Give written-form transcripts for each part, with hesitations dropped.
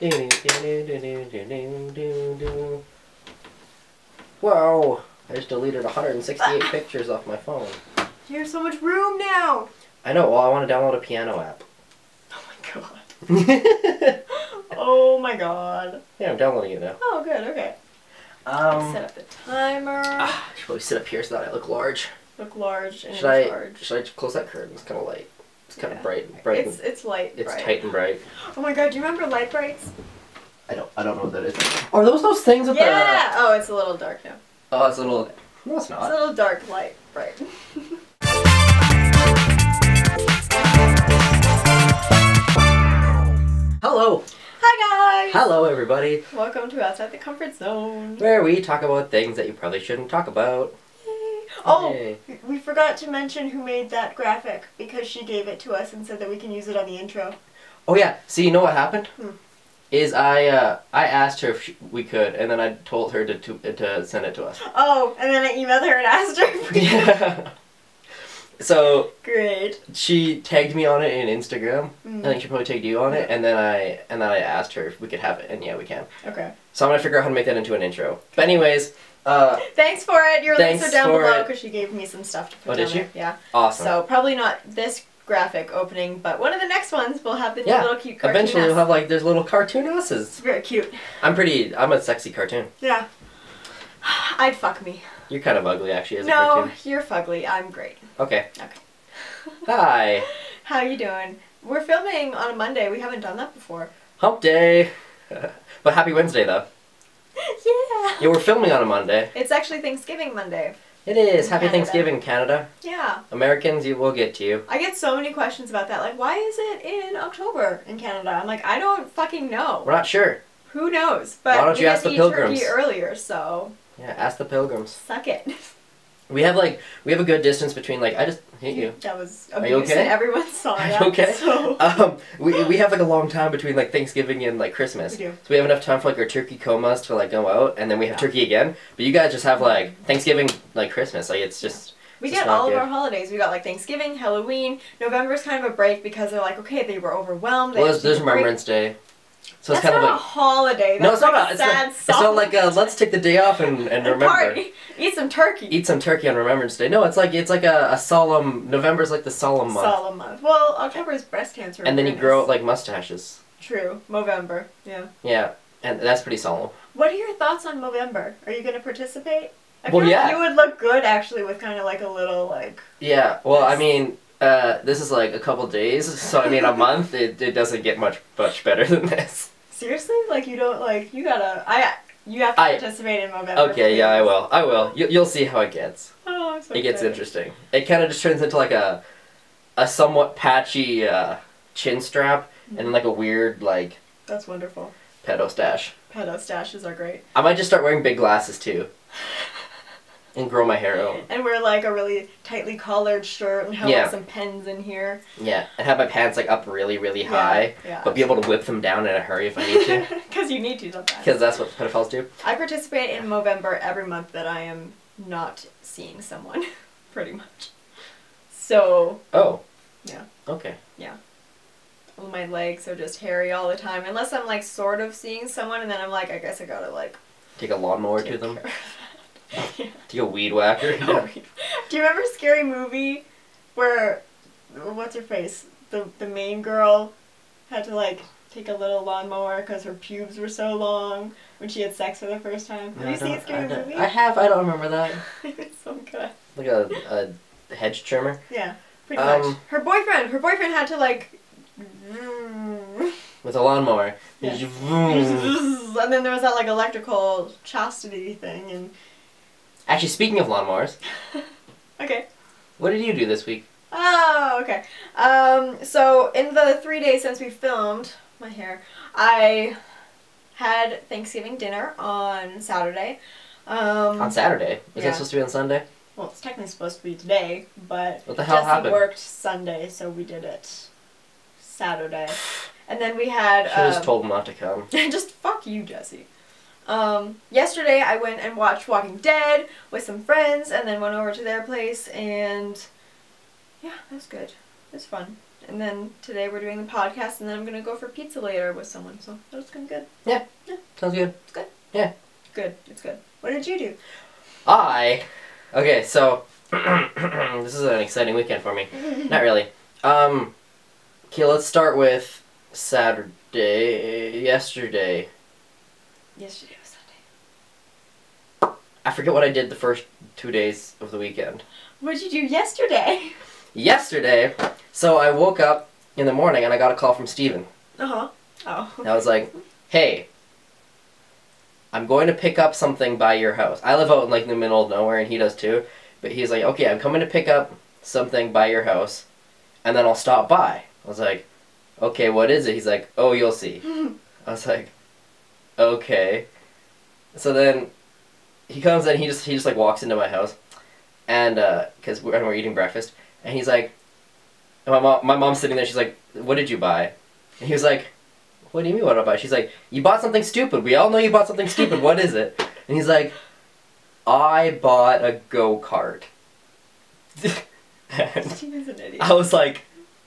Whoa! I just deleted 168 pictures off my phone. You have so much room now! I know, well I want to download a piano app. Oh my god. Oh my god. Yeah, I'm downloading it now. Oh good, okay. Set up the timer. I should probably sit up here so that I look large. Look large and Should I close that curtain? It's kind of light. It's kind of bright. It's light. It's bright. tight and bright. Oh my god, do you remember light brights? I don't know what that is. Are those things with the... Yeah! Oh, it's a little dark now. Oh, it's a little... No, it's not. It's a little dark light bright. Hello! Hi guys! Hello everybody! Welcome to Outside the Comfort Zone. Where we talk about things that you probably shouldn't talk about. Yay. Oh! Yay. We forgot to mention who made that graphic because she gave it to us and said that we can use it on the intro. Oh yeah, see, you know what happened? Hmm. Is I asked her if we could, and then I told her to send it to us. Oh, and then I emailed her and asked her if we could. Yeah. So Great. she tagged me on it in Instagram. Mm. I think she probably tagged you on it, and then I asked her if we could have it, and yeah, we can. Okay. So I'm gonna figure out how to make that into an intro. But anyways, thanks for it. Your links are down below it. because she gave me some stuff to put Oh, down did she? there. Yeah. Awesome. So probably not this graphic opening, but one of the next ones will have the little cute cartoon. Eventually we'll have like there's little cartoon asses. It's very cute. I'm a sexy cartoon. Yeah. I'd fuck me. You're kind of ugly actually as a cartoon. No, you're fugly. I'm great. Okay. Okay. Hi. How you doing? We're filming on a Monday. We haven't done that before. Hump day. But happy Wednesday though. Yeah. Yeah, we're filming on a Monday. It's actually Thanksgiving Monday. It is. Happy Canada. Thanksgiving, Canada. Yeah. Americans, we'll get to you. I get so many questions about that. Like, why is it in October in Canada? I'm like, I don't fucking know. We're not sure. Who knows? But why don't you ask the pilgrims? Turkey earlier, so Yeah, ask the pilgrims. suck it. We have a good distance between like I just hit you. That was Are you abuse okay? and everyone saw that. Okay. So. We have like a long time between like Thanksgiving and like Christmas. We do. So we have enough time for like our turkey comas to like go out, and then we have turkey again. But you guys just have like Thanksgiving, like Christmas. Like it's just. We it's just get all not of good. our holidays. We got like Thanksgiving, Halloween. November's kind of a break because they're like, okay, they were overwhelmed. Well, there's Remembrance Day. So That's it's kind not of a like. holiday. That's No, it's like not. a sad It's not like let's take the day off and remember. Party. Eat some turkey. Eat some turkey on Remembrance Day. No, it's like a solemn. November's like the solemn month. Solemn month. Well, October is breast cancer. And then you awareness. grow out like mustaches. True. Movember. Yeah. Yeah, and that's pretty solemn. What are your thoughts on Movember? Are you going to participate? I Well, feel yeah. like you would look good actually with kind of like a little like. Yeah. Well, I mean, this is like a couple days, so I mean, a month. It doesn't get much better than this. Seriously? Like you don't like you gotta you have to participate in Movember. Okay, yeah, I will. I will. You'll see how it gets. Oh, I'm so It gets excited. interesting. It kind of just turns into like a somewhat patchy chin strap and like a weird like That's wonderful. pedo stash. Pedo stashes are great. I might just start wearing big glasses too. And grow my hair out. And wear like a really tightly collared shirt and have like some pens in here. Yeah, and have my pants like up really, really high, Yeah. but be able to whip them down in a hurry if I need to. Because you need to sometimes. Because that's what pedophiles do. I participate in Movember every month that I am not seeing someone, pretty much. So. Oh. Yeah. Okay. Yeah. Well, my legs are just hairy all the time, unless I'm like sort of seeing someone, and then I'm like, I guess I gotta like. Take a lawnmower to them. Yeah. Take a weed whacker. No. Do you remember Scary Movie where what's her face? The main girl had to like take a little lawnmower because her pubes were so long when she had sex for the first time. Have you seen Scary Movie? I have. I don't remember that. It's so good. Like a hedge trimmer. Yeah, pretty much. Her boyfriend had to like. With a lawnmower. Yeah. And then there was that like electrical chastity thing and. Actually, speaking of lawnmowers. Okay. What did you do this week? Oh, okay. So in the 3 days since we filmed my hair, I had Thanksgiving dinner on Saturday. On Saturday? Is that supposed to be on Sunday? Well, it's technically supposed to be today, but what the hell Jesse happened? worked Sunday, so we did it Saturday. And then we had... Should've just told him not to come. Just fuck you, Jesse. Yesterday I went and watched Walking Dead with some friends and then went over to their place and yeah, that was good. It was fun. And then today we're doing the podcast, and then I'm gonna go for pizza later with someone. So that's gonna be good. Yeah. Yeah. Sounds good. It's good. Yeah. Good. It's good. What did you do? Okay, so this is an exciting weekend for me. Not really. Okay, let's start with Saturday. Yesterday. Yesterday was Sunday. I forget what I did the first 2 days of the weekend. What did you do yesterday? Yesterday, so I woke up in the morning and I got a call from Steven. Uh-huh. Oh. And I was like, hey, I'm going to pick up something by your house. I live out in like the middle of nowhere and he does too. But he's like, okay, I'm coming to pick up something by your house and then I'll stop by. I was like, okay, what is it? He's like, oh, you'll see. I was like, okay. So then he comes in, he just like walks into my house and because we're eating breakfast and he's like, my mom's sitting there, she's like, what did you buy? And he was like, what do you mean what did I buy? She's like, you bought something stupid. We all know you bought something stupid. What is it? And he's like, I bought a go-kart. Steven's an idiot. I was like,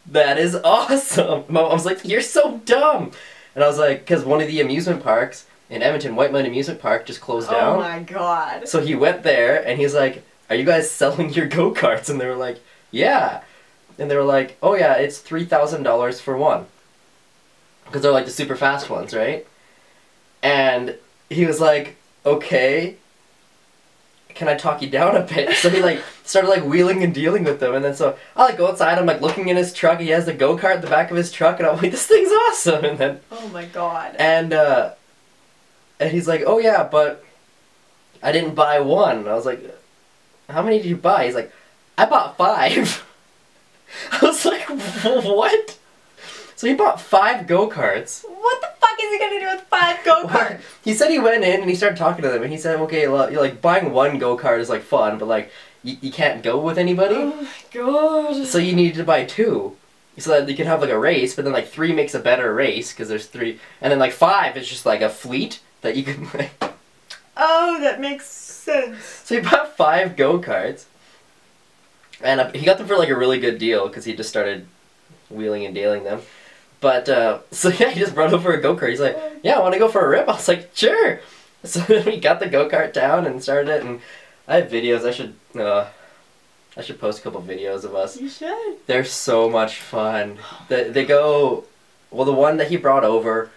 that is awesome. My mom's like, you're so dumb. And I was like, because one of the amusement parks in Edmonton, White Mud Amusement Park, just closed down. Oh my god. So he went there and he's like, are you guys selling your go-karts? And they were like, yeah. And they were like, oh yeah, it's $3,000 for one. Because they're like the super fast ones, right? And he was like, okay, can I talk you down a bit? So he like started like wheeling and dealing with them. And then so I like go outside, I'm like looking in his truck, he has the go-kart in the back of his truck, and I'm like, this thing's awesome. And then oh my god. And he's like, oh yeah, but I didn't buy one. And I was like, how many did you buy? He's like, I bought 5. I was like, what? So he bought 5 go-karts. What the fuck is he gonna do with 5 go-karts? He said he went in and he started talking to them and he said, okay, well, you're like buying one go-kart is like fun, but like you can't go with anybody. Oh my god. So you need to buy 2. So that you can have like a race, but then like 3 makes a better race because there's 3. And then like 5 is just like a fleet that you can like. Oh, that makes sense. So he bought 5 go-karts. And he got them for like a really good deal because he just started wheeling and dealing them. But, so yeah, he just brought over a go-kart. He's like, yeah, I want to go for a rip. I was like, sure. So then we got the go-kart down and started it, and I have videos. I should post a couple videos of us. You should. They're so much fun. They go, well, the one that he brought over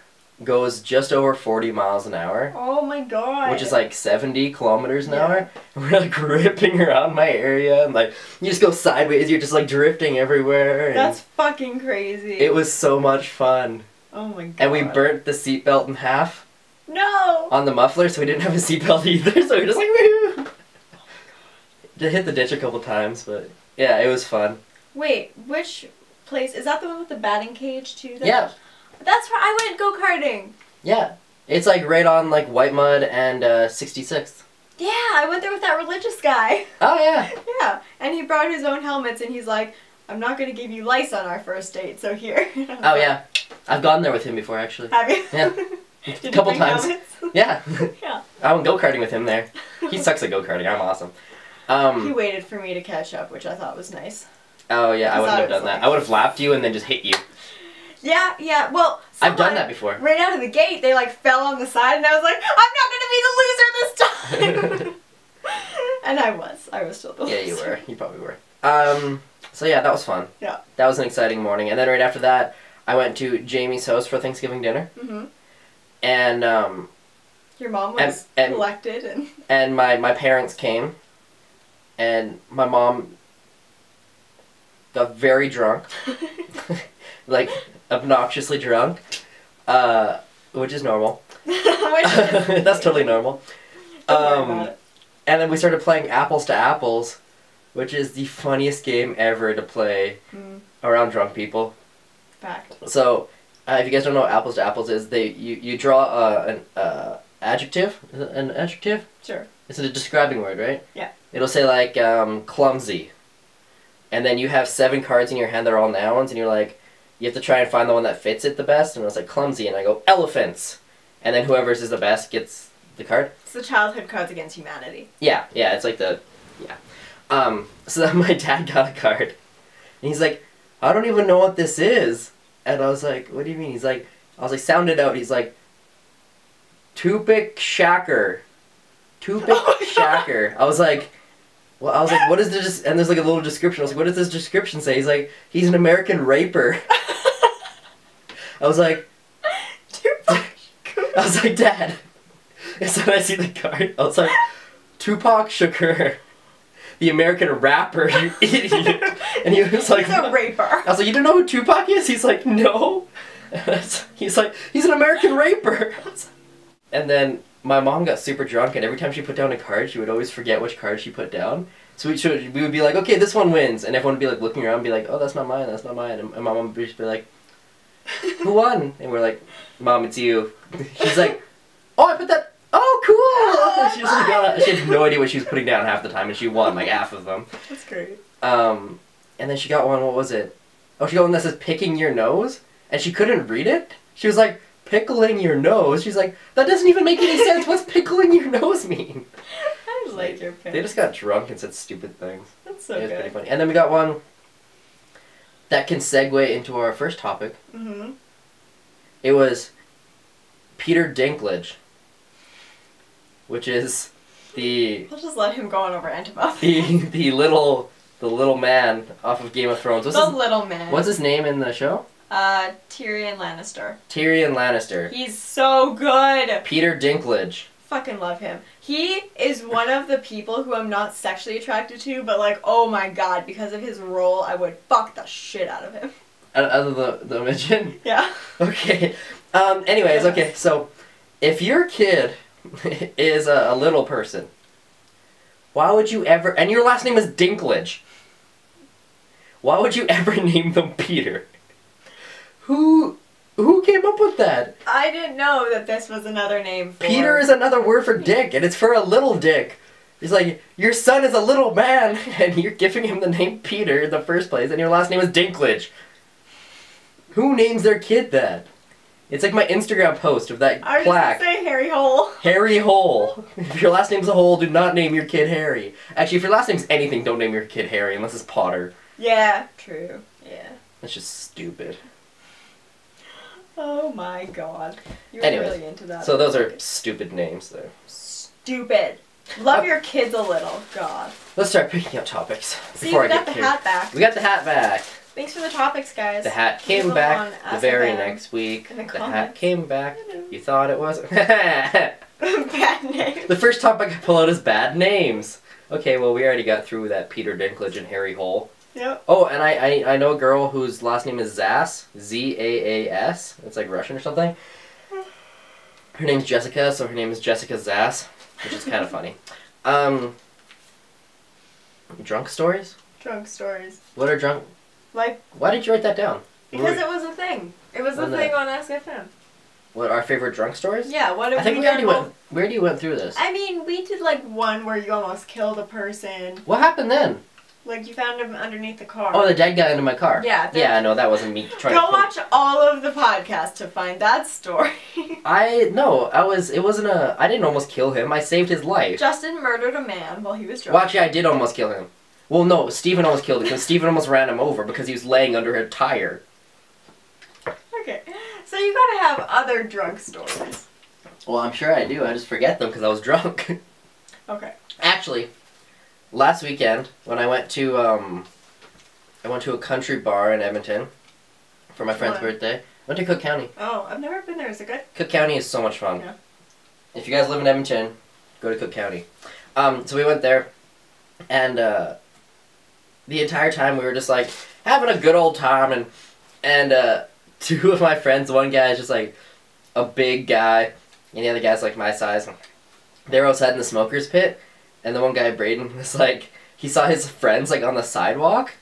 goes just over 40 miles an hour. Oh my god. Which is like 70 kilometers an hour. And we're like ripping around my area and like you just go sideways, you're just like drifting everywhere. And that's fucking crazy. it was so much fun. Oh my god. And we burnt the seatbelt in half. No! On the muffler, so we didn't have a seatbelt either, so we were just like woo! Just hit the ditch a couple times, but yeah, it was fun. Wait, which place? Is that the one with the batting cage too? Yeah. That's where I went go-karting. Yeah. It's like right on like White Mud and 66th. Yeah, I went there with that religious guy. Oh yeah. Yeah, and he brought his own helmets and he's like, I'm not going to give you lice on our first date, so here. Oh yeah. I've gone there with him before actually. Have you? Yeah. Did A couple you bring times. helmets? Yeah. Yeah. I went go-karting with him there. He sucks at go-karting. I'm awesome. He waited for me to catch up, which I thought was nice. Oh yeah, I wouldn't have done that. I would have lapped you and then just hit you. Yeah, yeah, well... I've done that before. Right out of the gate, they like fell on the side and I was like, I'm not going to be the loser this time! And I was still the loser. Yeah, you were. You probably were. So yeah, that was fun. Yeah. That was an exciting morning. And then right after that, I went to Jamie's house for Thanksgiving dinner. Mm-hmm. And, your mom was elected and... And my parents came. And my mom got very drunk. Like, obnoxiously drunk. Which is normal. That's totally normal. Don't worry about it. And then we started playing Apples to Apples, which is the funniest game ever to play around drunk people. Fact. So, if you guys don't know what Apples to Apples is, you draw an adjective. Is it an adjective? Sure. It's a describing word, right? Yeah. It'll say like clumsy, and then you have 7 cards in your hand that are all nouns, and you're like, you have to try and find the one that fits it the best. And it's like clumsy, and I go elephants, and then whoever's is the best gets the card. It's the childhood Cards Against Humanity. Yeah, it's like the, yeah. So then my dad got a card, and he's like, I don't even know what this is. And I was like, what do you mean? He's like, I was like, sound it out. He's like, Tupic Shacker. Tupic Shacker. I was like, well, I was like, what is this? And there's like a little description. I was like, what does this description say? He's like, he's an American raper. I was like, I was like, Dad. And so I see the card. I was like, Tupac Shakur, the American rapper, you idiot. And he was like, he's a raper. I was like, you don't know who Tupac is? He's like, no. He's like, he's an American raper. And then my mom got super drunk, and every time she put down a card, she would always forget which card she put down. So we would be like, okay, this one wins. And everyone would be like looking around and be like, oh, that's not mine, that's not mine. And my mom would just be like, who won? And we're like, Mom, it's you. She's like, oh, I put that. Oh, cool! She was like, she had no idea what she was putting down half the time, and she won like half of them. That's great. And then she got one, what was it? Oh, she got one that says picking your nose, and she couldn't read it. She was like, pickling your nose? She's like, that doesn't even make any sense. What's pickling your nose mean? I like your parents. They just got drunk and said stupid things. That's so it was good. pretty funny. And then we got one that can segue into our first topic. Mm-hmm. It was Peter Dinklage, which is the We'll just let him go on over antibiotics. the little man off of Game of Thrones. Little man. What's his name in the show? Tyrion Lannister. Tyrion Lannister. He's so good. Peter Dinklage. Fucking love him. He is one of the people who I'm not sexually attracted to, but like, oh my god, because of his role, I would fuck the shit out of him. Other than the midget? Yeah. Okay. Anyways, okay, so if your kid is a little person, why would you ever, and your last name is Dinklage, why would you ever name them Peter? Who came up with that? I didn't know that this was another name for... Peter is another word for dick, and it's for a little dick. It's like, your son is a little man, and you're giving him the name Peter in the first place, and your last name is Dinklage. Who names their kid that? It's like my Instagram post of that I was plaque. just gonna say Harry Hole. Harry Hole. If your last name's a Hole, do not name your kid Harry. Actually, if your last name's anything, don't name your kid Harry, unless it's Potter. Yeah, true. Yeah. That's just stupid. Oh my god. You're Anyways, really into that. So those are stupid names there. Stupid. Love your kids a little. God. Let's start picking up topics. See, before we I got get the too- hat back. We got the hat back. Thanks for the topics, guys. The hat Leave came them back on the Ask very FM next week. in the The hat comments. came back. Hello. You thought it was? Bad name. The first topic I pull out is bad names. Okay, well we already got through that Peter Dinklage and Harry Hole. Yep. Oh, and I know a girl whose last name is Zas. Z-A-A-S. It's like Russian or something. Her name's Jessica, so her name is Jessica Zas, which is kind of funny. Drunk stories? Drunk stories. What are drunk... Like, Why did you write that down? because it was a thing. It was a When thing on Ask FM. What, our favorite drunk stories? Yeah, what have I think we we already done? went... We already went through this. I mean, we did like one where you almost killed a person. What happened then? Like you found him underneath the car. Oh, the dead guy into my car. Yeah. Yeah, I know, that wasn't me trying Go to... watch all of the podcast to find that story. It wasn't a... I didn't almost kill him. I saved his life. Justin murdered a man while he was drunk. Well, actually, I did almost kill him. Well, no, Steven almost killed him because Steven almost ran him over because he was laying under a tire. Okay, so you gotta have other drunk stories. Well, I'm sure I do. I just forget them because I was drunk. Okay. Actually, last weekend when I went to a country bar in Edmonton for my friend's birthday. I went to Cook County. Oh, I've never been there. Is it good? Cook County is so much fun. Yeah. If you guys live in Edmonton, go to Cook County. So we went there, and the entire time we were just like having a good old time, and two of my friends, one guy is just like a big guy, and the other guy's like my size. They were outside in the smoker's pit, and the one guy, Braden, was like, he saw his friends like on the sidewalk.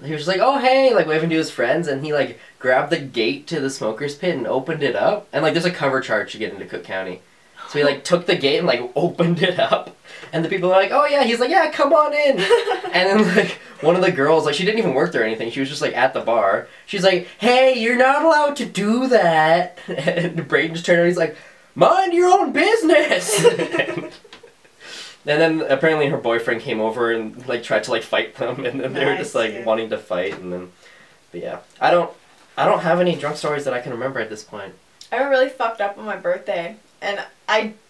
He was just like, oh hey, like waving to his friends, and he like grabbed the gate to the smoker's pit and opened it up. And like there's a cover charge to get into Cook County. So he like took the gate and like opened it up. And the people were like, oh yeah, he's like, yeah, come on in. And then like one of the girls, like she didn't even work there or anything, she was just like at the bar. She's like, hey, you're not allowed to do that. And Braden just turned around and he's like, mind your own business. And then apparently her boyfriend came over and like tried to like fight them, and then they were just like wanting to fight, and then But yeah, I don't have any drunk stories that I can remember at this point. I got really fucked up on my birthday, and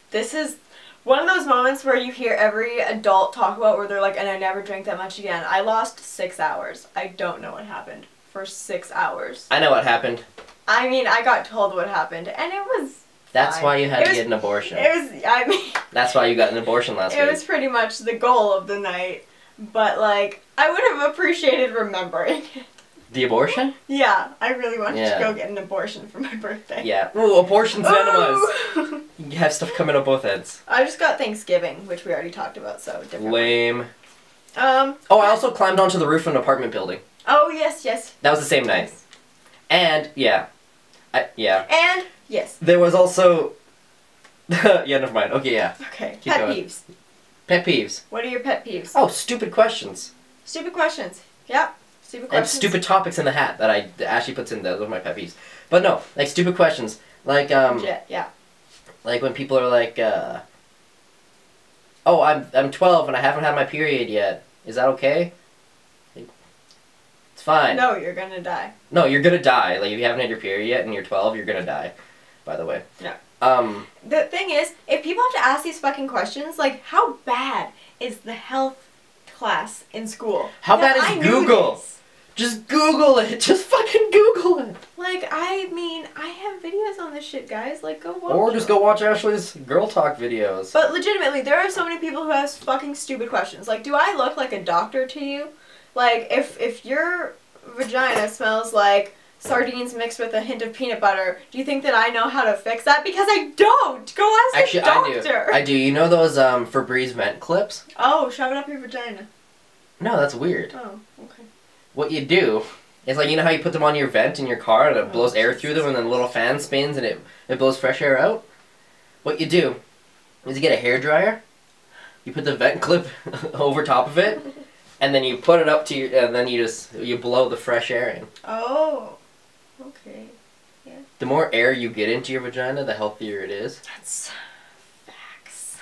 this is one of those moments where you hear every adult talk about where they're like, and I never drank that much again. I lost 6 hours. I don't know what happened for 6 hours. I know what happened. I mean, I got told what happened, and it was That's fine. why you had to get an abortion. That's why you got an abortion last week. It was pretty much the goal of the night, but like, I would have appreciated remembering it. The abortion? Yeah, I really wanted to go get an abortion for my birthday. Yeah. Ooh, abortion's venomous. You have stuff coming up both ends. I just got Thanksgiving, which we already talked about, so different. Lame. Oh, I also climbed onto the roof of an apartment building. Oh, yes, yes. That was the same night. Yes. And, yeah. And, yes. There was also... yeah, never mind. Okay, yeah. Okay, Keep pet going. peeves. Pet peeves. What are your pet peeves? Oh, stupid questions. Stupid questions. Yep. Stupid questions. And stupid topics in the hat that Ashley puts in there. Those are my pet peeves. But no, like stupid questions. Like, Legit, yeah. Like when people are like, oh, I'm 12 and I haven't had my period yet. Is that okay? Like, it's fine. No, you're gonna die. No, you're gonna die. Like, if you haven't had your period yet and you're 12, you're gonna die. By the way. No. The thing is, if people have to ask these fucking questions, like, how bad is the health class in school? How bad is Google? Just Google it. Just fucking Google it. Like, I mean, I have videos on this shit, guys. Like, go watch Or just go watch Ashley's Girl Talk videos. But legitimately, there are so many people who ask fucking stupid questions. Like, do I look like a doctor to you? Like, if your vagina smells like sardines mixed with a hint of peanut butter, do you think that I know how to fix that? Because I don't! Go ask the doctor! I do. You know those Febreze vent clips? Oh, shove it up your vagina. No, that's weird. Oh, okay. What you do is, like, you know how you put them on your vent in your car and it blows air through them and then a little fan spins and it blows fresh air out? What you do is you get a hairdryer, you put the vent clip over top of it, and then you put it up to your, and then you blow the fresh air in. Oh, okay. Yeah. The more air you get into your vagina, the healthier it is. That's facts.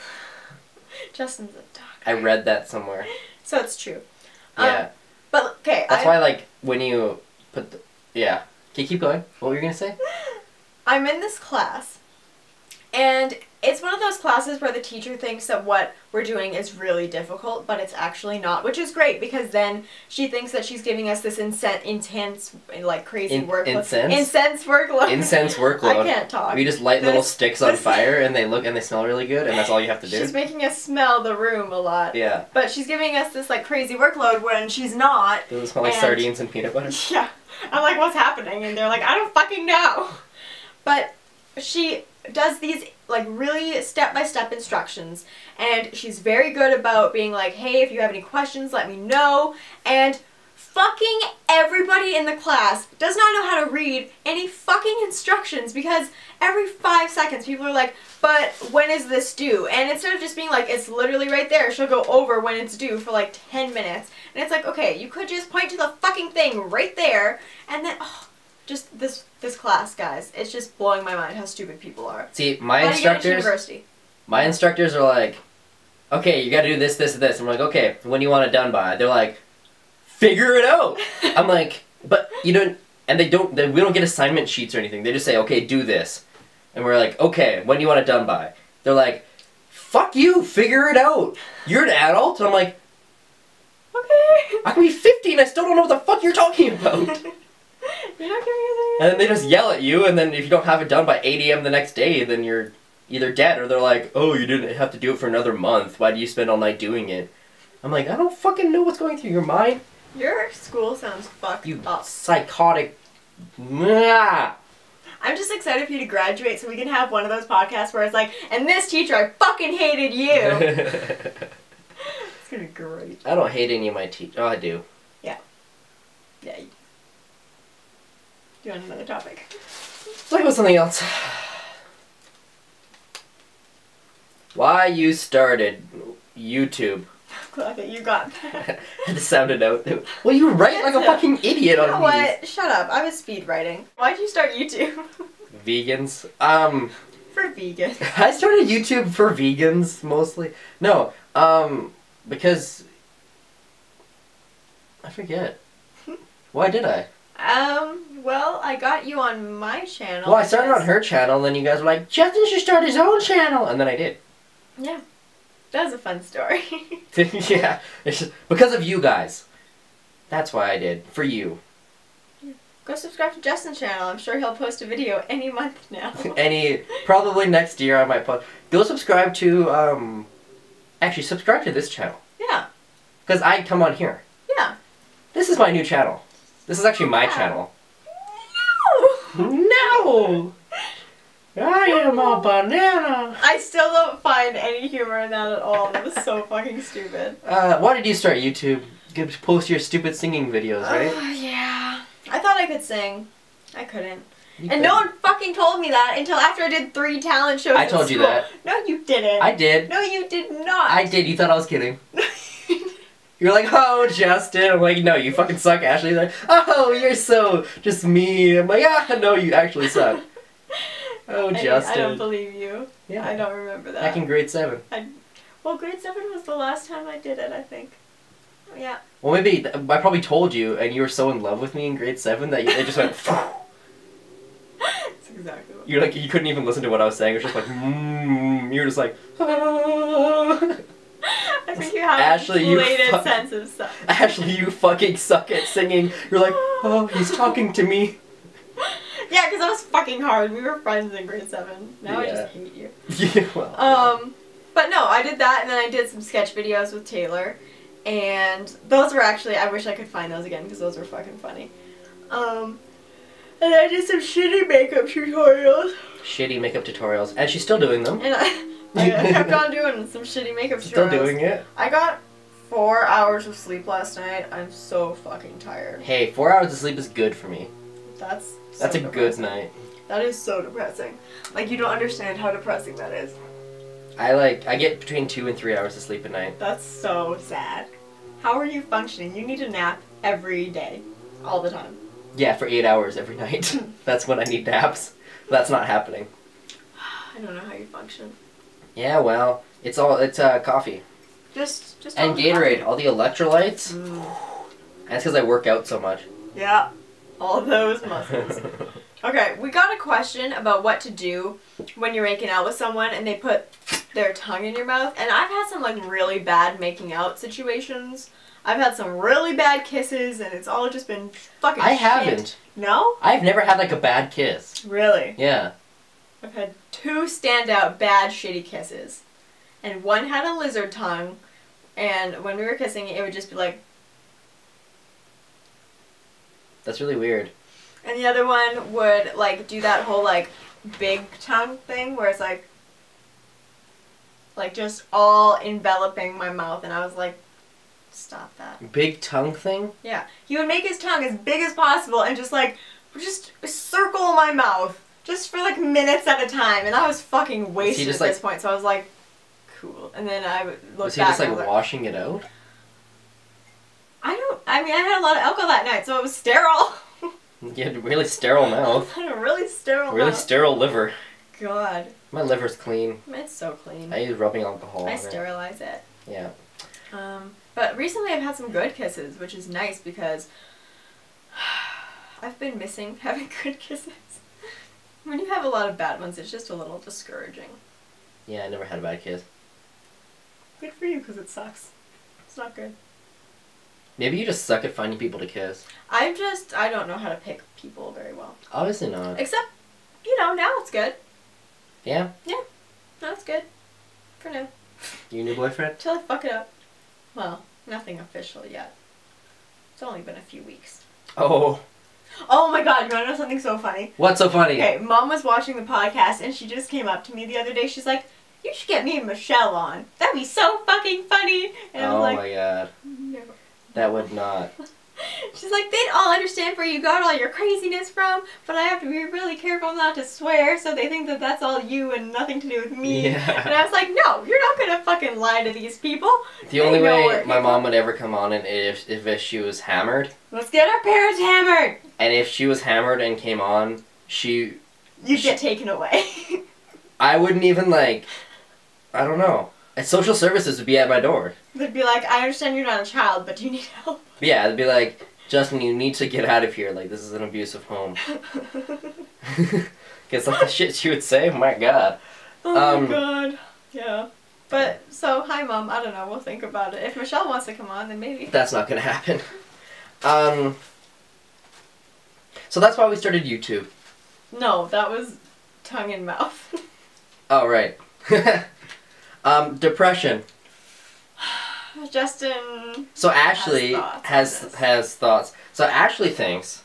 Justin's a doctor. I read that somewhere. So it's true. Yeah. But, okay. That's why, like, when you put the... Yeah. Okay, keep going. What were you going to say? I'm in this class, and it's one of those classes where the teacher thinks that what we're doing is really difficult, but it's actually not, which is great, because then she thinks that she's giving us this intense, like, crazy workload. Intense workload. Intense workload. I can't talk. You just light little sticks on fire, and they smell really good, and that's all you have to do. She's making us smell the room a lot. Yeah. But she's giving us this, like, crazy workload when she's not. Does it smell like sardines and peanut butter? Yeah. I'm like, what's happening? And they're like, I don't fucking know. But she does these, like, really step-by-step instructions, and she's very good about being like, hey, if you have any questions, let me know, and fucking everybody in the class does not know how to read any fucking instructions, because every 5 seconds people are like, but when is this due? And instead of just being like, it's literally right there, she'll go over when it's due for like 10 minutes, and it's like, okay, you could just point to the fucking thing right there, and then, oh, just this class, guys, it's just blowing my mind how stupid people are. See, my instructors are like, okay, you gotta do this, this, and this. I'm like, okay, when do you want it done by? They're like, figure it out. I'm like, but you don't, and we don't get assignment sheets or anything. They just say, okay, do this. And we're like, okay, when do you want it done by? They're like, fuck you, figure it out. You're an adult. And I'm like, okay. I can be 50 and I still don't know what the fuck you're talking about. You're not giving us And then they just yell at you, and then if you don't have it done by 8 a.m. the next day, then you're either dead, or they're like, oh, you didn't have to do it for another month. Why do you spend all night doing it? I'm like, I don't fucking know what's going through your mind. Your school sounds fucked up. Psychotic. Mwah. I'm just excited for you to graduate so we can have one of those podcasts where it's like, and this teacher, I fucking hated you. It's gonna be great. I don't hate any of my teachers. Oh, I do. Yeah. Yeah. Do you want another topic? Let's talk about something else. Why you started YouTube. I'm glad that you got that. I had to sound it out. Well, you write like a fucking idiot on these. You know what? Shut up. I was speed writing. Why'd you start YouTube? Vegans. For vegans. I started YouTube for vegans, mostly. No, because... I forget. Why did I? Well, I got you on my channel. Well, I started on her channel, and then you guys were like, Justin should start his own channel, and then I did. Yeah. That was a fun story. Yeah. It's just because of you guys. That's why I did. For you. Go subscribe to Justin's channel. I'm sure he'll post a video any month now. Probably next year I might post. Go subscribe to, actually, subscribe to this channel. Yeah. Because I come on here. Yeah. This is my new channel. This is actually my channel. No! No! I am a banana! I still don't find any humor in that at all. That was so fucking stupid. Why did you start YouTube? You could post your stupid singing videos, right? Yeah. I thought I could sing. I couldn't. And no one fucking told me that until after I did 3 talent shows I told you that. No, you didn't. I did. No, you did not. I did. You thought I was kidding. You're like, oh, Justin. I'm like, no, you fucking suck, Ashley. You're like, oh, you're so just mean. I'm like, ah, no, you actually suck. Oh, Justin. I don't believe you. Yeah. I don't remember that. Back in grade 7. Well, grade 7 was the last time I did it, I think. Yeah. Well, maybe I probably told you, and you were so in love with me in grade 7 that it just went. That's exactly what. You're like, you couldn't even listen to what I was saying. It was just like, you were just like, ah. I think you have Ashley, a inflated sense of stuff. Ashley, you fucking suck at singing. You're like, oh, he's talking to me. Yeah, because I was fucking hard. We were friends in grade 7. Now I just hate you. Yeah, well. But no, I did that, and then I did some sketch videos with Taylor. And those were actually, I wish I could find those again, because those were fucking funny. And I did some shitty makeup tutorials. Shitty makeup tutorials. And she's still doing them. And I kept on doing some shitty makeup tutorials. Still doing it? I got 4 hours of sleep last night. I'm so fucking tired. Hey, 4 hours of sleep is good for me. That's a good night. That is so depressing. Like, you don't understand how depressing that is. I get between 2 and 3 hours of sleep a night. That's so sad. How are you functioning? You need a nap every day. All the time. Yeah, for 8 hours every night. That's when I need naps. That's not happening. I don't know how you function. Yeah, well, it's coffee. Just and Gatorade, all the electrolytes. Mm. And it's because I work out so much. Yeah, all those muscles. Okay, we got a question about what to do when you're making out with someone and they put their tongue in your mouth. And I've had some like really bad making out situations. I've had some really bad kisses and it's all just been fucking shit. Haven't. No? I've never had like a bad kiss. Really? Yeah. I've had 2 standout bad shitty kisses. And one had a lizard tongue, and when we were kissing it would just be like... That's really weird. And the other one would like do that whole like big tongue thing where it's like just all enveloping my mouth, and I was like, stop that. Big tongue thing? Yeah. He would make his tongue as big as possible and just circle my mouth. Just for like minutes at a time, and I was fucking wasted at this point, so I was like, cool. And then I would look back. Was he just like washing it out? I mean, I had a lot of alcohol that night, so it was sterile. You had a really sterile mouth. I had a really sterile mouth. Really sterile liver. God. My liver's clean. It's so clean. I use rubbing alcohol. I sterilize it. Yeah. But recently I've had some good kisses, which is nice because I've been missing having good kisses. When you have a lot of bad ones, it's just a little discouraging. Yeah, I never had a bad kiss. Good for you, because it sucks. It's not good. Maybe you just suck at finding people to kiss. I don't know how to pick people very well. Obviously not. Except, now it's good. Yeah? Yeah. No, it's good. For now. Your new boyfriend? Till I fuck it up. Well, nothing official yet. It's only been a few weeks. Oh. Oh my god, you wanna know something so funny? What's so funny? Okay, Mom was watching the podcast and she just came up to me the other day. She's like, you should get me and Michelle on. That'd be so fucking funny. And I was like, oh my god. No. That would not. She's like, they'd all understand where you got all your craziness from, but I have to be really careful not to swear, so they think that that's all you and nothing to do with me. Yeah. And I was like, no, you're not gonna fucking lie to these people. The only way my mom would ever come on is if she was hammered. Let's get our parents hammered! And if she was hammered and came on, you'd get taken away. I wouldn't even I don't know. Social services would be at my door. They'd be like, I understand you're not a child, but do you need help? Yeah, they'd be like, Justin, you need to get out of here. Like, this is an abusive home. Guess like the shit she would say. Oh my god. Oh my god. Yeah. But, so, hi Mom. I don't know. We'll think about it. If Michelle wants to come on, then maybe. That's not gonna happen. So that's why we started YouTube. No, that was tongue in mouth. Oh, right. Depression. Justin. So Ashley has thoughts. So Ashley thinks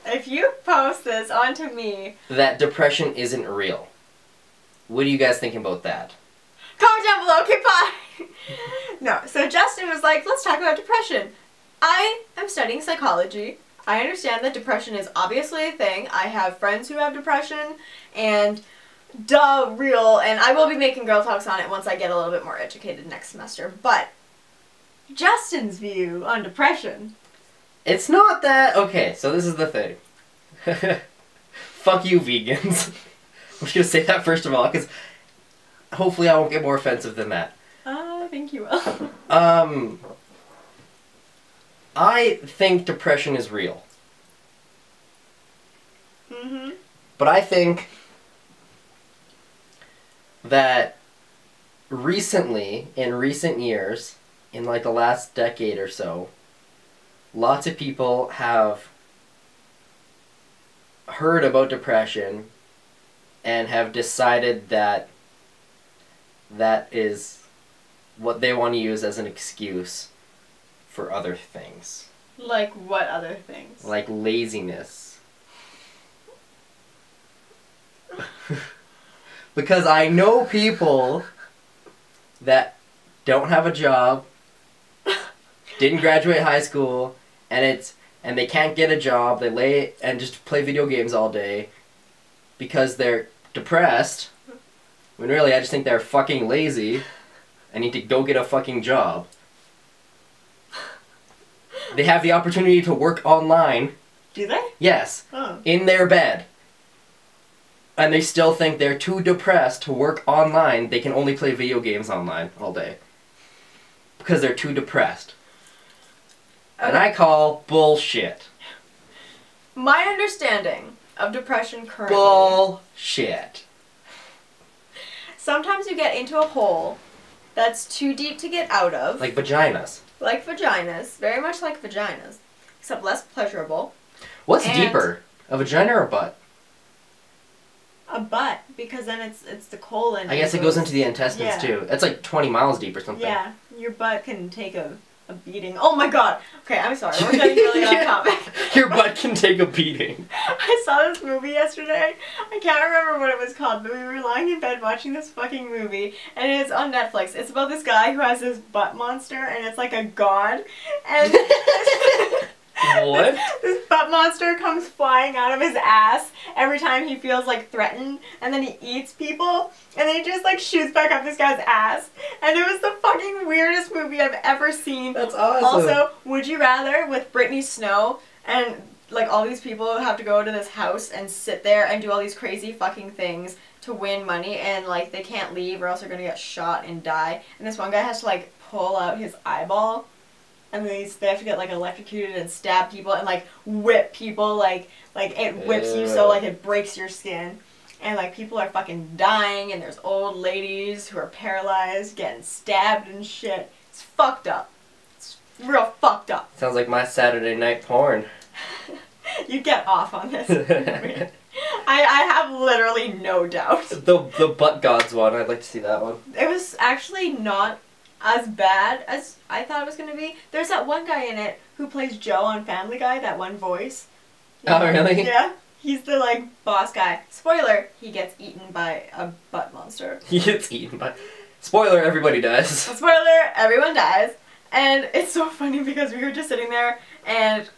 if you post this onto me that depression isn't real. What do you guys think about that? Comment down below. Okay, bye. No, so Justin was like, let's talk about depression. I am studying psychology. I understand that depression is obviously a thing. I have friends who have depression, and duh, real, and I will be making girl talks on it once I get a little bit more educated next semester. But Justin's view on depression. It's not that... Okay, so this is the thing. Fuck you, vegans. I'm just gonna say that first of all, because hopefully I won't get more offensive than that. I think you will. I think depression is real. Mm-hmm. But I think that recently, in recent years, in like the last decade or so, lots of people have heard about depression and have decided that that is what they want to use as an excuse for other things. Like what other things? Like laziness. Because I know people that don't have a job, didn't graduate high school, and they can't get a job, they lay and just play video games all day because they're depressed, when really I just think they're fucking lazy and need to go get a fucking job. They have the opportunity to work online. Do they? Yes. Oh. In their bed. And they still think they're too depressed to work online. They can only play video games online all day. Because they're too depressed. Okay. And I call bullshit. My understanding of depression currently... Bullshit. Sometimes you get into a hole that's too deep to get out of. Like vaginas. Like vaginas. Very much like vaginas. Except less pleasurable. What's deeper? A vagina or a butt? A butt, because then it's the colon. I guess it goes into the intestines too. It's like 20 miles deep or something. Yeah, your butt can take a beating. Oh my god! Okay, I'm sorry, we're getting really off topic. Your butt can take a beating. I saw this movie yesterday. I can't remember what it was called, but we were lying in bed watching this fucking movie, and it's on Netflix. It's about this guy who has this butt monster, and it's like a god, and... What? This butt monster comes flying out of his ass every time he feels like threatened, and then he eats people, and then he just like shoots back up this guy's ass, and it was the fucking weirdest movie I've ever seen. That's awesome. Also, Would You Rather with Brittany Snow, and like all these people have to go to this house and sit there and do all these crazy fucking things to win money, and like they can't leave or else they're gonna get shot and die, and this one guy has to like pull out his eyeball. And they have to get like electrocuted and stab people and like whip people, like it whips you so like it breaks your skin. And like people are fucking dying, and there's old ladies who are paralyzed getting stabbed and shit. It's fucked up. It's real fucked up. Sounds like my Saturday night porn. You get off on this movie. I have literally no doubt. The Butt Gods one, I'd like to see that one. It was actually not as bad as I thought it was going to be. There's that one guy in it who plays Joe on Family Guy, that one voice. Oh, really? Yeah. He's the, like, boss guy. Spoiler, he gets eaten by a butt monster. He gets eaten by... Spoiler, everybody dies. Spoiler, everyone dies. And it's so funny because we were just sitting there and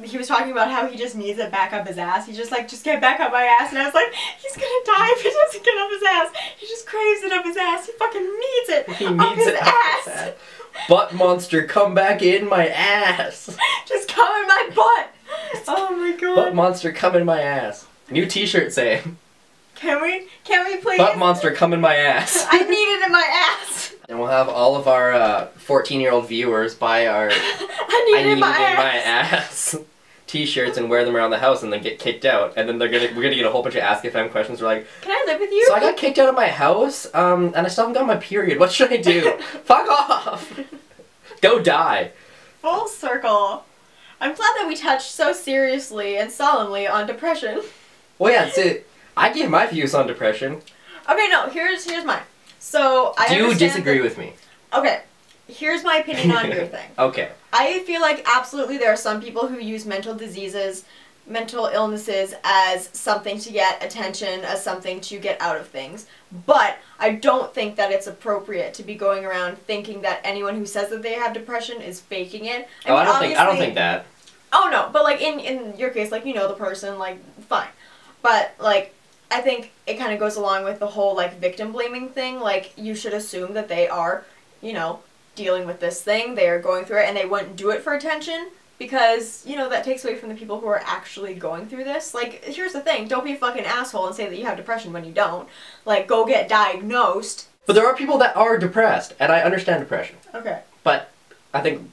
he was talking about how he just needs it back up his ass. He's just like, just get back up my ass. And I was like, he's gonna die if he doesn't get up his ass. He just craves it up his ass. He fucking needs it He up needs his it ass. up his ass. Butt monster, come back in my ass. Just come in my butt. Oh my god. Butt monster, come in my ass. New t-shirt saying. Can we please? Butt monster, come in my ass. I need it in my ass. And we'll have all of our 14-year-old viewers buy our I needed my ass t-shirts and wear them around the house and then get kicked out. And then we're gonna get a whole bunch of Ask FM questions. We're like, can I live with you? So I got kicked out of my house, and I still haven't got my period. What should I do? Fuck off! Go die. Full circle. I'm glad that we touched so seriously and solemnly on depression. Well, yeah, so I gave my views on depression. Okay, no, here's mine. So I Do you understand disagree that, with me? Okay, here's my opinion on your thing. Okay. I feel like absolutely there are some people who use mental diseases, mental illnesses as something to get attention, as something to get out of things. But I don't think that it's appropriate to be going around thinking that anyone who says that they have depression is faking it. I don't think that. Oh no, but like in your case, like you know the person, like fine. But like I think it kind of goes along with the whole like victim blaming thing. Like you should assume that they are, you know, dealing with this thing, they are going through it, and they wouldn't do it for attention because, you know, that takes away from the people who are actually going through this. Like, here's the thing, don't be a fucking asshole and say that you have depression when you don't. Like, go get diagnosed. But there are people that are depressed, and I understand depression. Okay. But I think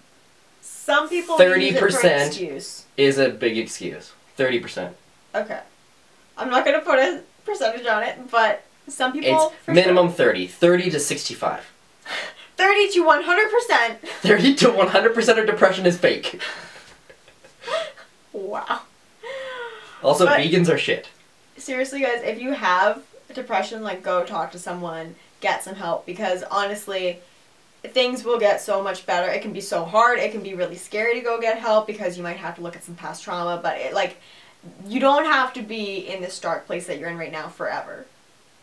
some people 30% is a big excuse. 30%. Okay. I'm not gonna put a percentage on it, but some people... It's minimum 30. 30 to 65. 30 to 100%. 30 to 100% of depression is fake. Wow. Also, vegans are shit. Seriously, guys, if you have depression, like, go talk to someone, get some help, because honestly, things will get so much better. It can be so hard. It can be really scary to go get help because you might have to look at some past trauma, but it, like, you don't have to be in this dark place that you're in right now forever.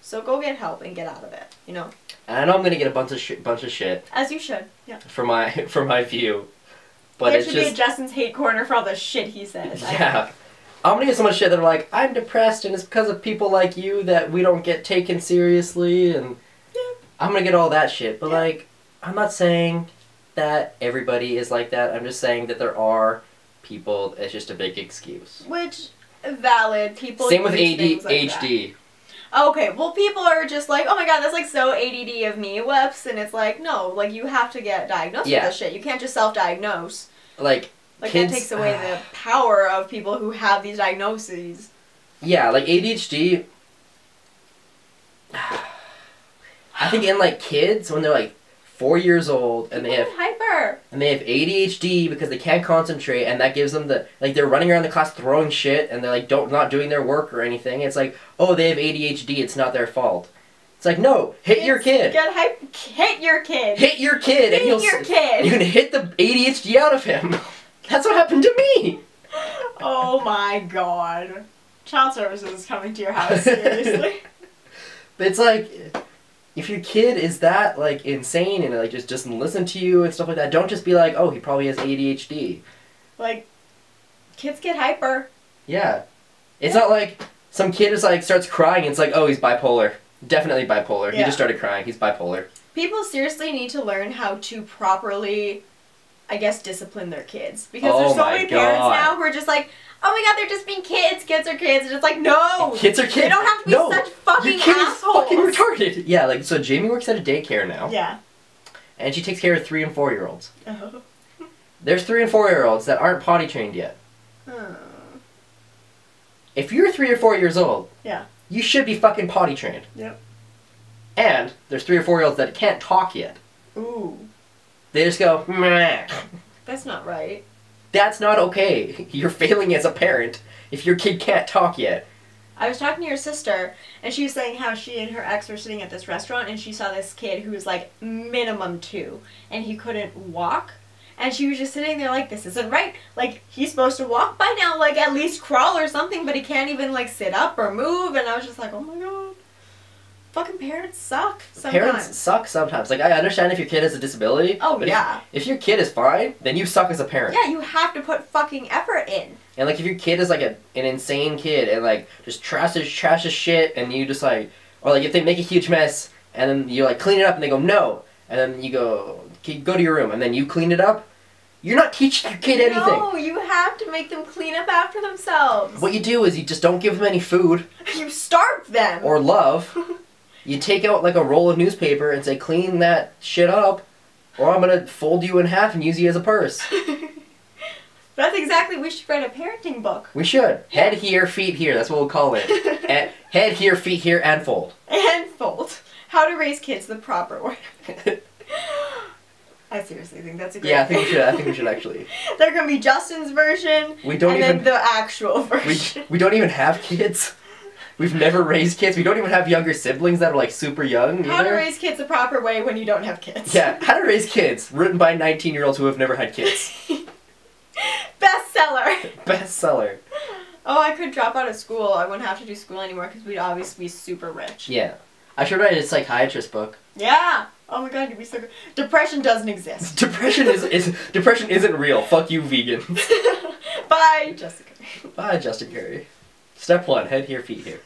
So go get help and get out of it, you know? And I know I'm gonna get a bunch of shit. As you should, yeah. For my view. But there it's should just... be a Justin's hate corner for all the shit he says. Yeah. I'm gonna get so much shit that are like, I'm depressed and it's because of people like you that we don't get taken seriously, and yeah. I'm gonna get all that shit. But like, I'm not saying that everybody is like that. I'm just saying that there are people, it's just a big excuse. Which, valid. People Same with ADHD. Okay, well people are just like, oh my god, that's like so ADD of me, whoops, and it's like, no, like you have to get diagnosed with this shit. You can't just self-diagnose. Like kids, that takes away the power of people who have these diagnoses. Yeah, like ADHD, I think in like kids, when they're like 4 years old and they have hyper. And they have ADHD because they can't concentrate, and that gives them the, like, they're running around the class throwing shit and they're like not doing their work or anything. It's like, oh, they have ADHD, it's not their fault. It's like, no, hit your kid. Hit your kid. Hit your kid. Hit your kid. You can hit the ADHD out of him. That's what happened to me. Oh my god. Child services is coming to your house, seriously. But it's like, if your kid is that, like, insane and, like, just doesn't listen to you and stuff like that, don't just be like, oh, he probably has ADHD. Like, kids get hyper. Yeah. It's not like some kid is, like, starts crying and it's like, oh, he's bipolar. Definitely bipolar. Yeah. He just started crying. He's bipolar. People seriously need to learn how to properly, I guess, discipline their kids. Because there's so many parents now who are just like, oh my god, they're just being kids. Kids are kids. And it's like, no. Kids are kids. They don't have to be such fucking your kid assholes. Is fucking retarded. Yeah, like, so Jamie works at a daycare now. Yeah. And she takes care of 3- and 4-year-olds. Oh. There's 3- and 4-year-olds that aren't potty trained yet. Oh. If you're 3 or 4 years old, yeah, you should be fucking potty trained. Yep. And there's 3 or 4-year-olds that can't talk yet. Ooh. They just go, meh. That's not right. That's not okay. You're failing as a parent if your kid can't talk yet. I was talking to your sister, and she was saying how she and her ex were sitting at this restaurant, and she saw this kid who was like minimum 2, and he couldn't walk. And she was just sitting there like, this isn't right. Like, he's supposed to walk by now, like at least crawl or something, but he can't even like sit up or move. And I was just like, oh my god. Fucking parents suck sometimes. Parents suck sometimes. Like, I understand if your kid has a disability. Oh, but yeah. If your kid is fine, then you suck as a parent. Yeah, you have to put fucking effort in. And, like, if your kid is, like, an insane kid and, like, just trashes shit and you just, like... Or, like, if they make a huge mess and then you, like, clean it up and they go, no. And then you go to your room and then you clean it up. You're not teaching your kid anything. No, you have to make them clean up after themselves. What you do is you just don't give them any food. You starve them. Or love. You take out like a roll of newspaper and say, clean that shit up, or I'm gonna fold you in half and use you as a purse. That's exactly, we should write a parenting book. We should. Head here, feet here. That's what we'll call it. Head here, feet here, and fold. And fold. How to raise kids the proper way. I seriously think that's a great I think we should actually. They're gonna be Justin's version, then the actual version. We don't even have kids. We've never raised kids. We don't even have younger siblings that are like super young either. How to raise kids the proper way when you don't have kids. Yeah, how to raise kids. Written by 19-year-olds who have never had kids. Bestseller. Bestseller. Oh, I could drop out of school. I wouldn't have to do school anymore because we'd obviously be super rich. Yeah. I should write a psychiatrist book. Yeah. Oh my god, you'd be so good. Depression doesn't exist. Depression isn't real. Fuck you, vegans. Bye, Justin Curry. Bye, Justin Curry. Step 1, head here, feet here.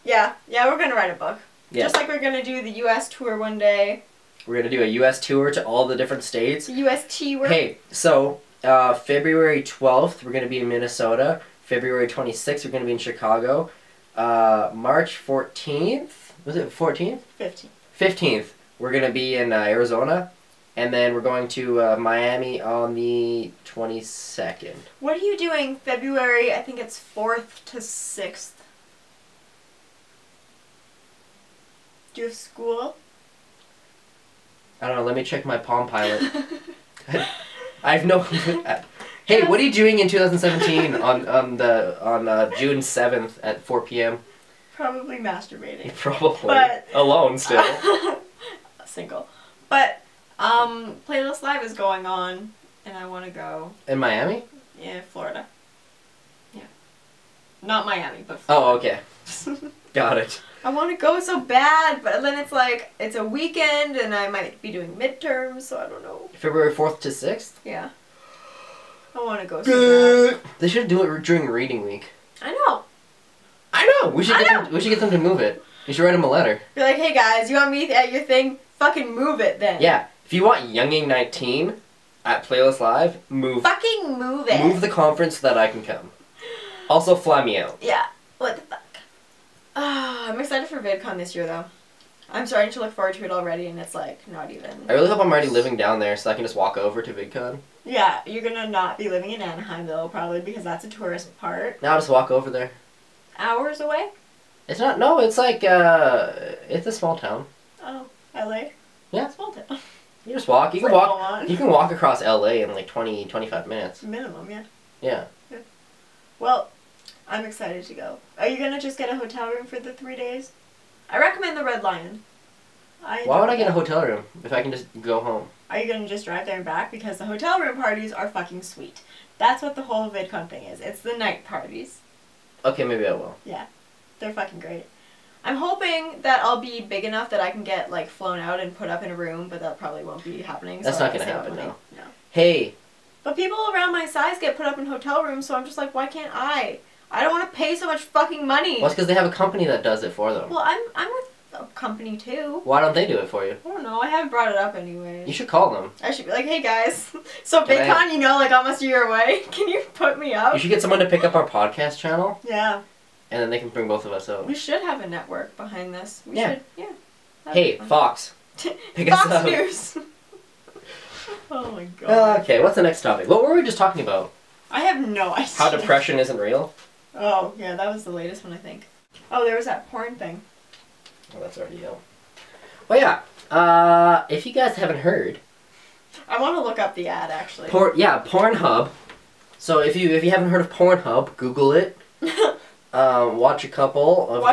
Yeah, we're gonna write a book. Yeah. Just like we're gonna do the U.S. tour one day. We're gonna do a U.S. tour to all the different states. UST work. Hey, so February 12th we're gonna be in Minnesota. February 26th we're gonna be in Chicago. March 14th, was it 14th? 15th we're gonna be in Arizona, and then we're going to Miami on the 22nd. What are you doing February? I think it's 4th to 6th. Do you have school? I don't know. Let me check my Palm Pilot. I have no. Hey, what are you doing in 2017 on June 7th at 4 p.m.? Probably masturbating. Probably. But, alone still. Single. But Playlist Live is going on, and I want to go. In Miami? Yeah, Florida. Yeah. Not Miami, but Florida. Oh, okay. Got it. I want to go so bad, but then it's like, it's a weekend, and I might be doing midterms, so I don't know. February 4th to 6th? Yeah. I want to go so bad. They should do it during reading week. I know. We should get them to move it. You should write them a letter. Be like, hey guys, you want me at your thing? Fucking move it then. Yeah. If you want Younging 19 at Playlist Live, move. Fucking move it. Move the conference so that I can come. Also, fly me out. Yeah. What the fuck? I'm excited for VidCon this year, though. I'm starting to look forward to it already, and it's like, not even. I really hope I'm already living down there so I can just walk over to VidCon. Yeah, you're gonna not be living in Anaheim, though, probably, because that's a tourist part. No, I'll just walk over there. Hours away? It's not, no, it's like, it's a small town. Oh, LA? Yeah. Small town. You just walk, you can walk across LA in like 20-25 minutes. Minimum, yeah. Yeah. Well, I'm excited to go. Are you gonna just get a hotel room for the 3 days? I recommend the Red Lion. Why would I get a hotel room if I can just go home? Are you gonna just drive there and back? Because the hotel room parties are fucking sweet. That's what the whole VidCon thing is. It's the night parties. Okay, maybe I will. Yeah. They're fucking great. I'm hoping that I'll be big enough that I can get, like, flown out and put up in a room, but that probably won't be happening. That's so not gonna happen, no. No. Hey. But people around my size get put up in hotel rooms, so I'm just like, why can't I? I don't want to pay so much fucking money. Well, it's because they have a company that does it for them. Well, I'm with a company, too. Why don't they do it for you? I don't know. I haven't brought it up anyway. You should call them. I should be like, hey, guys. So VidCon, you know, like, almost a year away. Can you put me up? You should get someone to pick up our podcast channel. Yeah. And then they can bring both of us out. We should have a network behind this. We should. Yeah. Hey, Fox. Pick us Fox up. News. Oh my god. Okay, what's the next topic? What were we just talking about? I have no idea. How depression isn't real? Oh, yeah, that was the latest one, I think. Oh, there was that porn thing. Oh, that's already out. Well, yeah. If you guys haven't heard... I want to look up the ad, actually. Pornhub. So if you haven't heard of Pornhub, Google it. Watch a couple of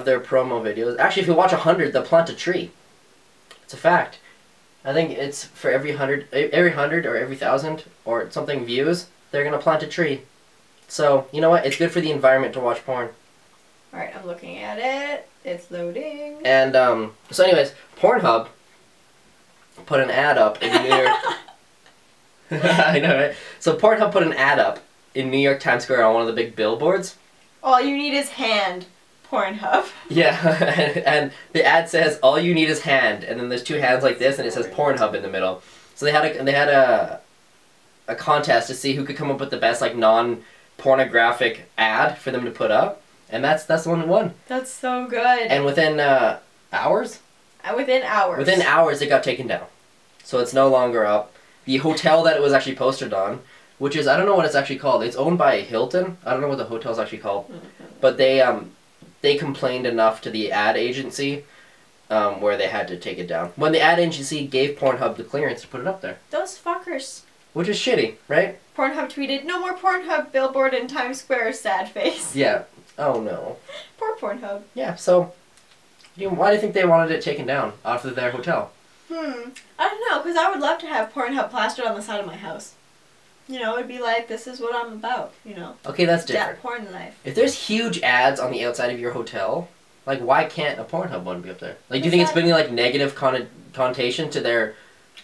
their promo videos. Actually, if you watch 100, they'll plant a tree. It's a fact. I think it's for every 100 or every 1,000 or something views, they're gonna plant a tree. So you know what? It's good for the environment to watch porn. All right, I'm looking at it. It's loading. And so, anyways, Pornhub put an ad up in New York. I know, right? So Pornhub put an ad up in New York Times Square on one of the big billboards. All you need is hand. Pornhub. Yeah, and the ad says all you need is hand, and then there's two hands like this, and it says Pornhub in the middle. So they had a contest to see who could come up with the best like non-pornographic ad for them to put up, And that's the one that won. That's so good. And within hours? Within hours. Within hours, it got taken down. So it's no longer up. The hotel that it was actually posted on, which is, I don't know what it's actually called. It's owned by Hilton. I don't know what the hotel's actually called. But they complained enough to the ad agency where they had to take it down. When the ad agency gave Pornhub the clearance to put it up there. Those fuckers. Which is shitty, right? Pornhub tweeted, "No more Pornhub billboard in Times Square, sad face." Yeah. Oh no. Poor Pornhub. Yeah, so why do you think they wanted it taken down off of their hotel? I don't know, because I would love to have Pornhub plastered on the side of my house. You know, it'd be like, this is what I'm about, you know. Okay, that's different. That porn life. If there's huge ads on the outside of your hotel, like, why can't a Pornhub one be up there? Like, do you think it's bringing, like, negative connotation to their,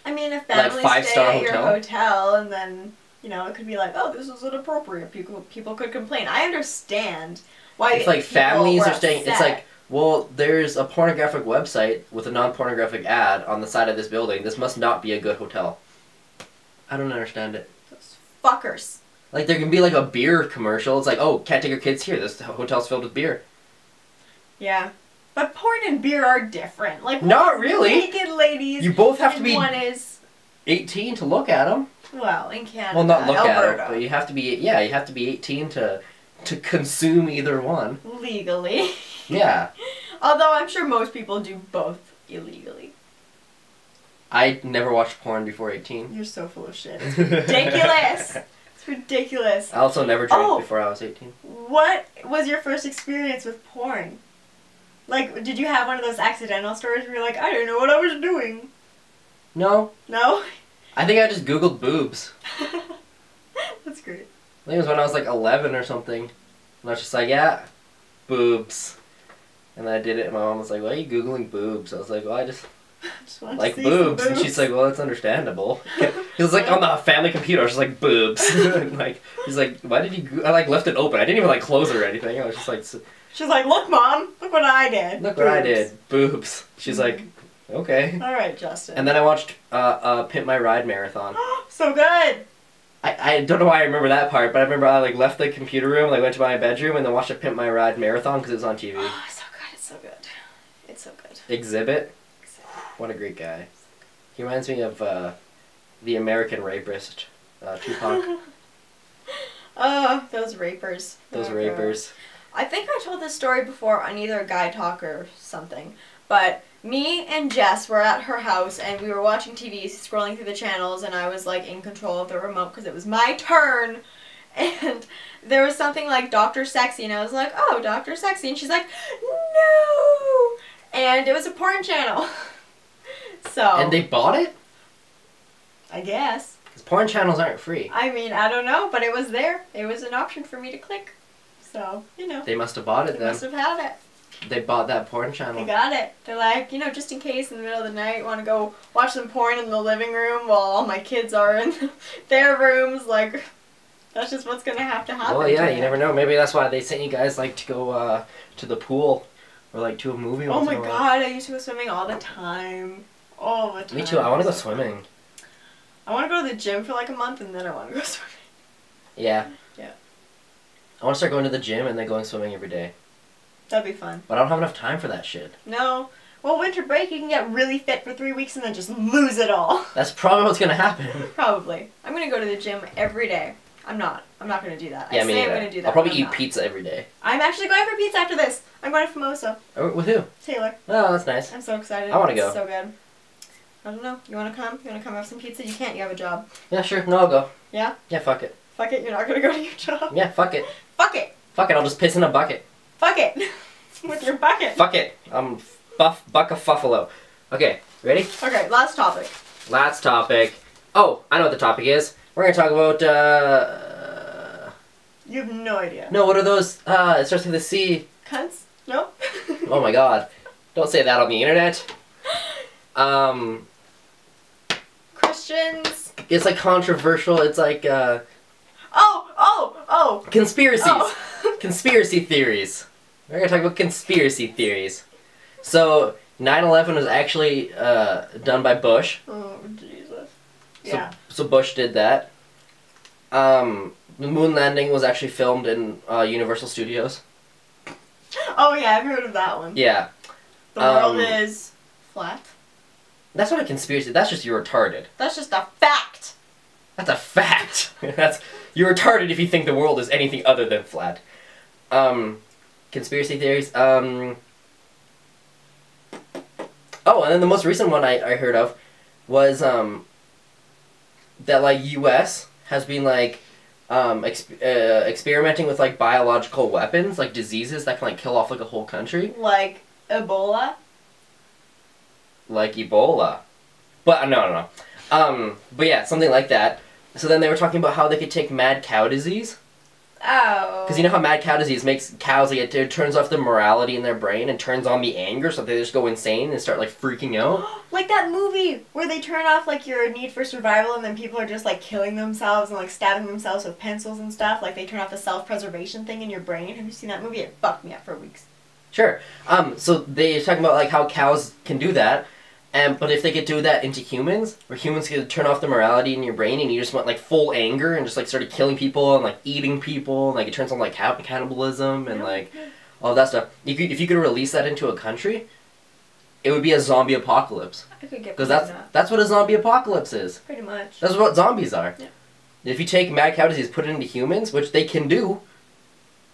I mean, if families like, 5-star stay at hotel? your hotel, and then, you know, it could be like, oh, this is inappropriate. People could complain. I understand why if, like, families are staying, upset. it's like, well, there's a pornographic website with a non-pornographic ad on the side of this building. This must not be a good hotel. I don't understand it. Those fuckers. Like, there can be, like, a beer commercial. It's like, oh, can't take your kids here. This hotel's filled with beer. Yeah. But porn and beer are different. Like, Not really. Naked ladies. You both have to be One is, 18 to look at them. well, in Canada. Well, not look Alberta. at them, but you have to be, yeah, you have to be 18 to consume either one. Legally. Yeah. Although I'm sure most people do both illegally. I never watched porn before 18. You're so full of shit. It's ridiculous. It's ridiculous. I also never drank before I was 18. What was your first experience with porn? Like, did you have one of those accidental stories where you're like, I didn't know what I was doing? No. No? I think I just Googled boobs. That's great. I think it was when I was like 11 or something. And I was just like, yeah, boobs. And then I did it, and my mom was like, why are you Googling boobs? I was like, well, I just want like to see boobs. some And she's like, well, that's understandable. He was like, on the family computer, I was just like, boobs. And like, he's like, why did you, I like left it open. I didn't even like close it or anything. I was just like, She's like, look, Mom, look what I did. look what I did. Boobs. She's like, okay. Alright, Justin. And then I watched Pimp My Ride Marathon. So good! I don't know why I remember that part, but I remember I like left the computer room, like went to my bedroom, and then watched a Pimp My Ride Marathon because it was on TV. Oh, so good, it's so good. It's so good. Exhibit. What a great guy. He reminds me of the American rapist, Tupac. Oh, those rapers. Those Oh, rapers. God. I think I told this story before on either Guy Talk or something, but me and Jess were at her house and we were watching TV, scrolling through the channels, and I was like in control of the remote because it was my turn, and there was something like Dr. Sexy, and I was like, oh, Dr. Sexy, and she's like, no, and it was a porn channel. So. And they bought it? I guess. Because porn channels aren't free. I mean, I don't know, but it was there. It was an option for me to click. So, you know. They must have bought it They then. must have had it. They bought that porn channel. They got it. They're like, you know, just in case in the middle of the night want to go watch some porn in the living room while all my kids are in their rooms. Like, that's just what's going to happen. Well, yeah, you never know. Maybe that's why they sent you guys, like, to go to the pool or, like, to a movie. Oh my god, I used to go swimming all the time. All the time. Me too. I want to go swimming. I want to go to the gym for like a month and then I want to go swimming. Yeah. Yeah. I want to start going to the gym and then going swimming every day. That'd be fun. But I don't have enough time for that shit. No. Well, winter break, you can get really fit for 3 weeks and then just lose it all. That's probably what's going to happen. Probably. I'm going to go to the gym every day. I'm not going to do that. Yeah, I me say neither. I'm going to do that. I'll probably but eat I'm not. pizza every day. I'm actually going for pizza after this. I'm going to Famoso. Oh, with who? Taylor. Oh, that's nice. I'm so excited. I wanna go. It's so good. I don't know. You want to come? You want to come have some pizza? You can't. You have a job. Yeah, sure. No, I'll go. Yeah? Yeah, fuck it. Fuck it. You're not going to go to your job. Yeah, fuck it. Fuck it. Fuck it. I'll just piss in a bucket. Fuck it. With your bucket. Fuck it. I'm buck of fuffalo. Okay, ready? Okay, last topic. Last topic. Oh, I know what the topic is. We're gonna talk about, You have no idea. no, what are those, it starts with a C. Cunts? No? Oh my god. Don't say that on the internet. Christians? It's like controversial, it's like, Oh! conspiracies. Oh. Conspiracy theories. We're gonna talk about conspiracy theories. So, 9/11 was actually, done by Bush. Oh, Jesus. So, Yeah. so Bush did that. The moon landing was actually filmed in Universal Studios. Oh yeah, I've heard of that one. Yeah. The world is flat. That's not a conspiracy. That's just you're retarded. That's just a fact. That's a fact. You're retarded if you think the world is anything other than flat. Conspiracy theories. Oh, and then the most recent one I heard of was that like U.S. has been like experimenting with like biological weapons, like diseases that can like kill off like a whole country. Like Ebola. Like Ebola, but no. But yeah, something like that. So then they were talking about how they could take mad cow disease. Oh. Because you know how mad cow disease makes cows, like, it turns off the morality in their brain and turns on the anger, so they just go insane and start, like, freaking out. Like that movie where they turn off, like, your need for survival and then people are just, like, killing themselves and, like, stabbing themselves with pencils and stuff. Like, they turn off the self-preservation thing in your brain. Have you seen that movie? It fucked me up for weeks. Sure. So they're talking about, like, how cows can do that. But if they could do that into humans, where humans could turn off the morality in your brain and you just want, like, full anger and just, like, started killing people and, like, eating people, and, like, it turns on, like, cannibalism and, like, all that stuff. If you could release that into a country, it would be a zombie apocalypse. I could get because that's what a zombie apocalypse is. Pretty much. That's what zombies are. Yeah. If you take mad cow disease, put it into humans, which they can do,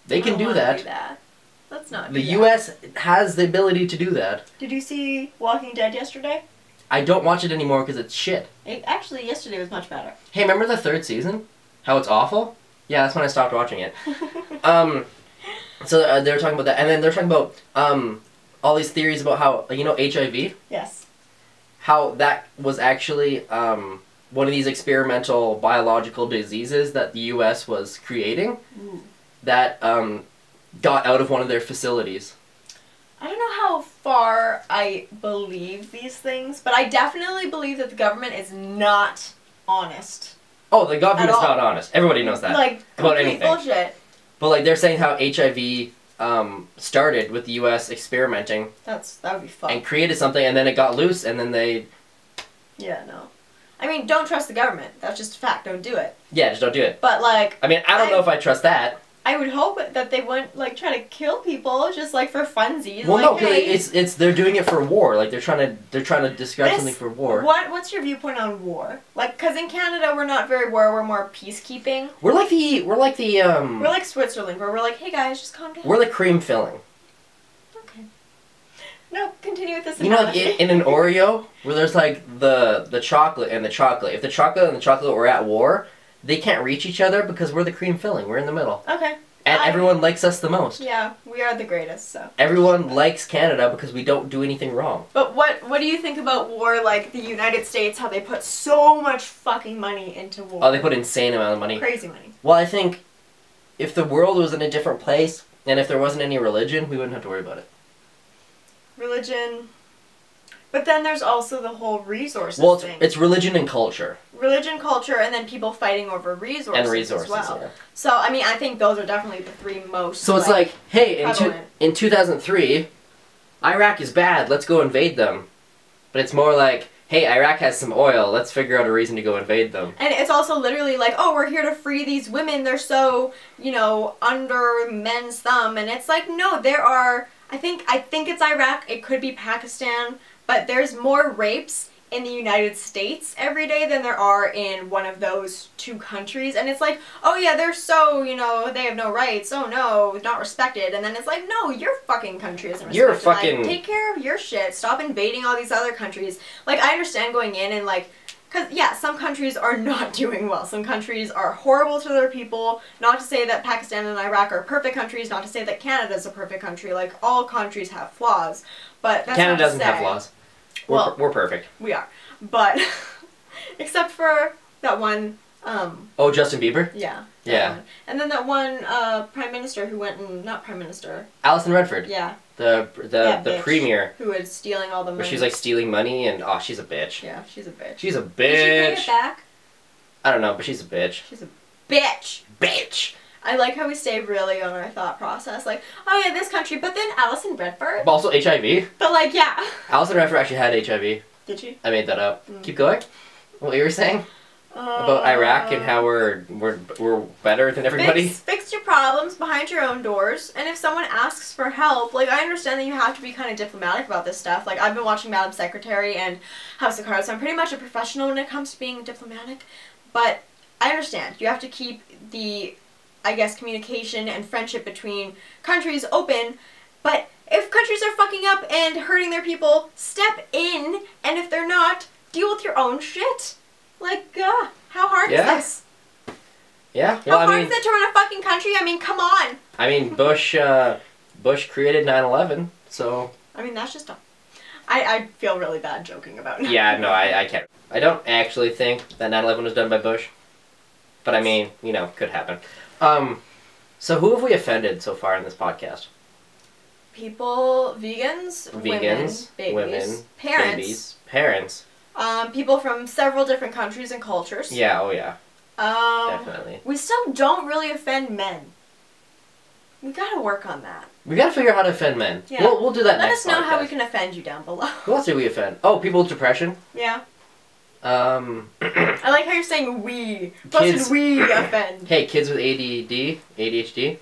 they can do that. Let's not. The U.S. has the ability to do that. Did you see Walking Dead yesterday? I don't watch it anymore because it's shit. Actually, yesterday was much better. Hey, remember the 3rd season? How it's awful? Yeah, that's when I stopped watching it. So they were talking about that, and then they're talking about all these theories about how, you know, HIV? Yes. How that was actually one of these experimental biological diseases that the U.S. was creating. Ooh. That got out of one of their facilities. I don't know how far I believe these things, but I definitely believe that the government is not honest. Oh, the government is not honest. Everybody knows that. Like, about anything. Bullshit. But like they're saying how HIV started with the U.S. experimenting. That would be fun. And created something, and then it got loose, and then they. Yeah, no. I mean, don't trust the government. That's just a fact. Don't do it. Yeah, just don't do it. But like. I mean, I don't know if I trust that. I would hope that they wouldn't like try to kill people just like for funsies. Well, like, no, because hey, they're doing it for war. Like they're trying to describe something for war. What's your viewpoint on war? Like, because in Canada we're not very war. We're more peacekeeping. We're like Switzerland, where we're like, hey guys, just calm down. We're like cream filling. Okay. No, continue with this. You know, like in an Oreo, where there's like the chocolate and the chocolate. If the chocolate and the chocolate were at war, they can't reach each other because we're the cream filling. We're in the middle. Okay. And everyone likes us the most. Yeah, we are the greatest, so. Everyone likes Canada because we don't do anything wrong. But what do you think about war, like the United States, how they put so much fucking money into war? Oh, they put insane amount of money. Crazy money. Well, I think if the world was in a different place, and if there wasn't any religion, we wouldn't have to worry about it. Religion. But then there's also the whole resources thing. It's religion and culture. Religion, culture, and then people fighting over resources. And resources, as well. yeah. So, I mean, I think those are definitely the 3 most. So it's like, hey, in 2003, Iraq is bad, let's go invade them. But it's more like, hey, Iraq has some oil, let's figure out a reason to go invade them. And it's also literally like, oh, we're here to free these women, they're so, you know, under men's thumb. And it's like, no, there are, I think it's Iraq, it could be Pakistan, but there's more rapes in the United States every day than there are in one of those 2 countries. And it's like, oh yeah, they're so, you know, they have no rights. Oh no, not respected. And then it's like, no, your fucking country isn't respected. You're fucking... Like, take care of your shit. Stop invading all these other countries. Like, I understand going in and like, because, yeah, some countries are not doing well. Some countries are horrible to their people. Not to say that Pakistan and Iraq are perfect countries. Not to say that Canada's a perfect country. Like, all countries have flaws. But that's Canada doesn't have flaws. We're perfect. We are. But, except for that one, Oh, Justin Bieber? Yeah. Yeah. One. And then that one prime minister who went and, not prime minister. Alison Redford. Yeah. The premier. Who was stealing all the money. Where she's like stealing money and, oh, she's a bitch. Yeah, she's a bitch. She's a bitch. Did she pay it back? I don't know, but she's a bitch. She's a bitch. Bitch! I like how we stay really on our thought process. Like, oh yeah, this country, but then Alison Redford. But also HIV. But like, yeah. Alison Redford actually had HIV. Did she? I made that up. Keep going. What you were saying? About Iraq and how we're better than everybody? Fix your problems behind your own doors, and if someone asks for help, like, I understand that you have to be kind of diplomatic about this stuff. Like, I've been watching Madam Secretary and House of Cards, so I'm pretty much a professional when it comes to being diplomatic, but I understand. You have to keep the, I guess, communication and friendship between countries open, but if countries are fucking up and hurting their people, step in, and if they're not, deal with your own shit. Like, how hard is this? Yeah. Well, how hard is it to run a fucking country? I mean, come on. I mean, Bush created 9/11, so. I mean, that's just dumb. I feel really bad joking about it. Yeah, no, I can't. I don't actually think that 9/11 was done by Bush, but I mean, you know, could happen. So who have we offended so far in this podcast? People, vegans, women, parents. People from several different countries and cultures. Yeah, oh yeah. Definitely. We still don't really offend men. We gotta work on that. We gotta figure out how to offend men. Yeah. We'll do that next podcast. Let us know how we can offend you down below. Who else do we offend? Oh, people with depression? Yeah. I like how you're saying we. What should we offend? Hey, kids with ADHD.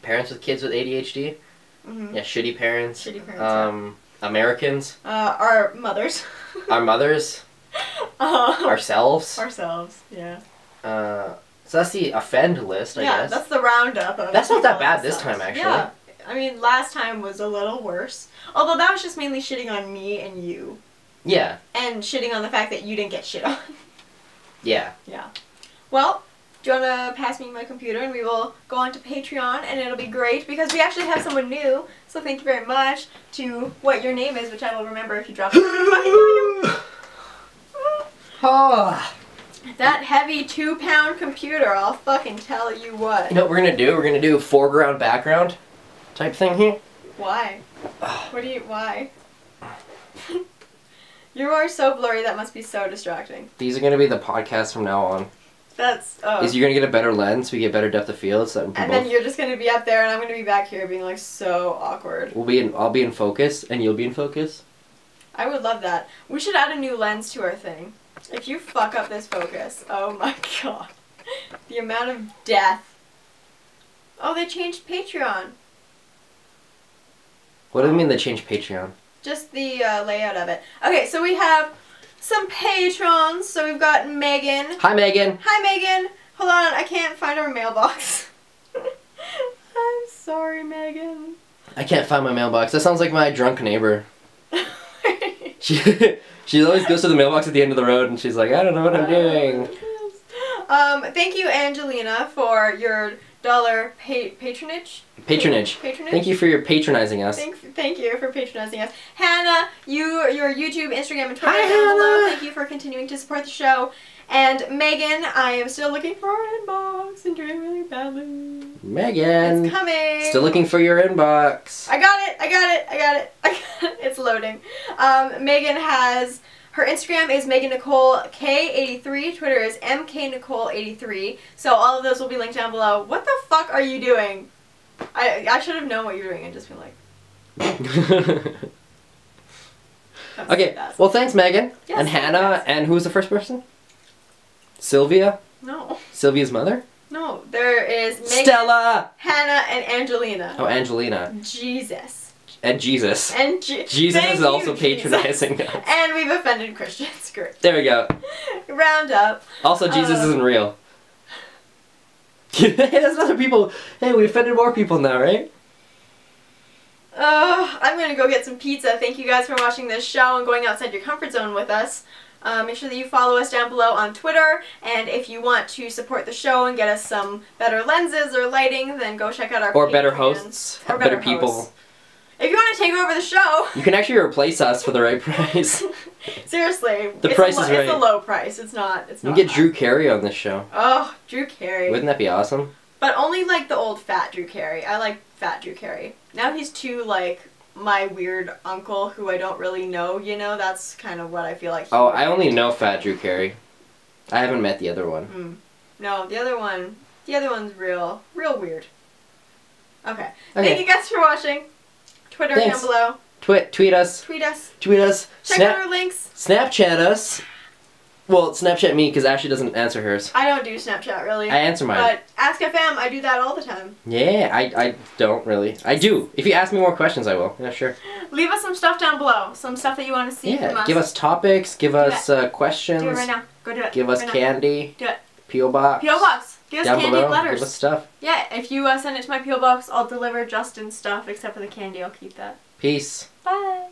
Parents with kids with ADHD. Yeah, shitty parents. Americans. Our mothers. Our mothers. Ourselves. Yeah. So that's the offend list, I guess. Yeah, that's the roundup of That's not that bad this time, actually. Yeah. I mean, last time was a little worse. Although that was just mainly shitting on me and you. Yeah. And shitting on the fact that you didn't get shit on. Yeah. Yeah. Well, do you want to pass me my computer and we will go on to Patreon and it'll be great because we actually have someone new. So thank you very much to what your name is, which I will remember if you drop it. That heavy 2-pound computer, I'll fucking tell you what. You know what we're gonna do? We're gonna do foreground, background type thing here. Why? Why? You are so blurry, that must be so distracting. These are gonna be the podcasts from now on. Is you're gonna get a better lens, we get better depth of field, so that then you're just gonna be up there and I'm gonna be back here being like so awkward. I'll be in focus and you'll be in focus. I would love that. We should add a new lens to our thing. If you fuck up this focus, oh my god. The amount of death. Oh, they changed Patreon. What do you mean they changed Patreon? Just the layout of it. Okay, so we have some patrons. So we've got Megan. Hi, Megan. Hi, Megan. Hold on, I can't find our mailbox. I'm sorry, Megan. I can't find my mailbox. That sounds like my drunk neighbor. She always goes to the mailbox at the end of the road and she's like, I don't know what I'm doing. Thank you, Angelina, for your dollar patronage. Patronage. Thank you for your patronizing us. Thank you for patronizing us. Hannah, your YouTube, Instagram, and Twitter Hi, down below. Hannah. Thank you for continuing to support the show. And Megan, I am still looking for our inbox and doing really badly. Megan. It's coming. Still looking for your inbox. I got it. It's loading. Megan has, her Instagram is Megan Nicole K83. Twitter is MKNicole83. So all of those will be linked down below. What the fuck are you doing? I should have known what you were doing and just been like. Okay, well thanks Megan. Yes, and Hannah, and who was the first person? Sylvia? No. Sylvia's mother? No, there is Megan, Stella! Hannah, and Angelina. Oh, Angelina. Jesus. And Jesus. And Jesus is also patronizing us. And we've offended Christians. Great. There we go. Round up. Also, Jesus isn't real. Hey, that's other people. Hey, we offended more people now, right? I'm gonna go get some pizza. Thank you guys for watching this show and going outside your comfort zone with us. Make sure that you follow us down below on Twitter, and if you want to support the show and get us some better lenses or lighting, then go check out our Or Patreon. better hosts. Or better hosts. people. If you want to take over the show... You can actually replace us for the right price. Seriously. The price is right. It's a low price. It's not You can get high. Drew Carey on this show. Oh, Drew Carey. Wouldn't that be awesome? But only like the old fat Drew Carey. I like fat Drew Carey. Now he's too like my weird uncle who I don't really know, you know? That's kind of what I feel like. Oh, I only know fat Drew Carey. I haven't met the other one. No, the other one's real weird. Okay. Thank you guys for watching. Twitter down below. Tweet us. Tweet us. Tweet us. Check out our links. Snapchat us. Well, Snapchat me because Ashley doesn't answer hers. I don't do Snapchat really. I answer mine. But Ask FM, I do that all the time. Yeah, I don't really. I do. If you ask me more questions, I will. Yeah, sure. Leave us some stuff down below. Some stuff that you want to see from us. Give us topics. Give us questions. Do it right now. Go do it. Give us right candy. Do it. P.O. Box. P.O. Box. Give us down candy below. letters. Give us stuff. Yeah, if you send it to my P.O. Box, I'll deliver Justin's stuff. Except for the candy, I'll keep that. Peace. Bye.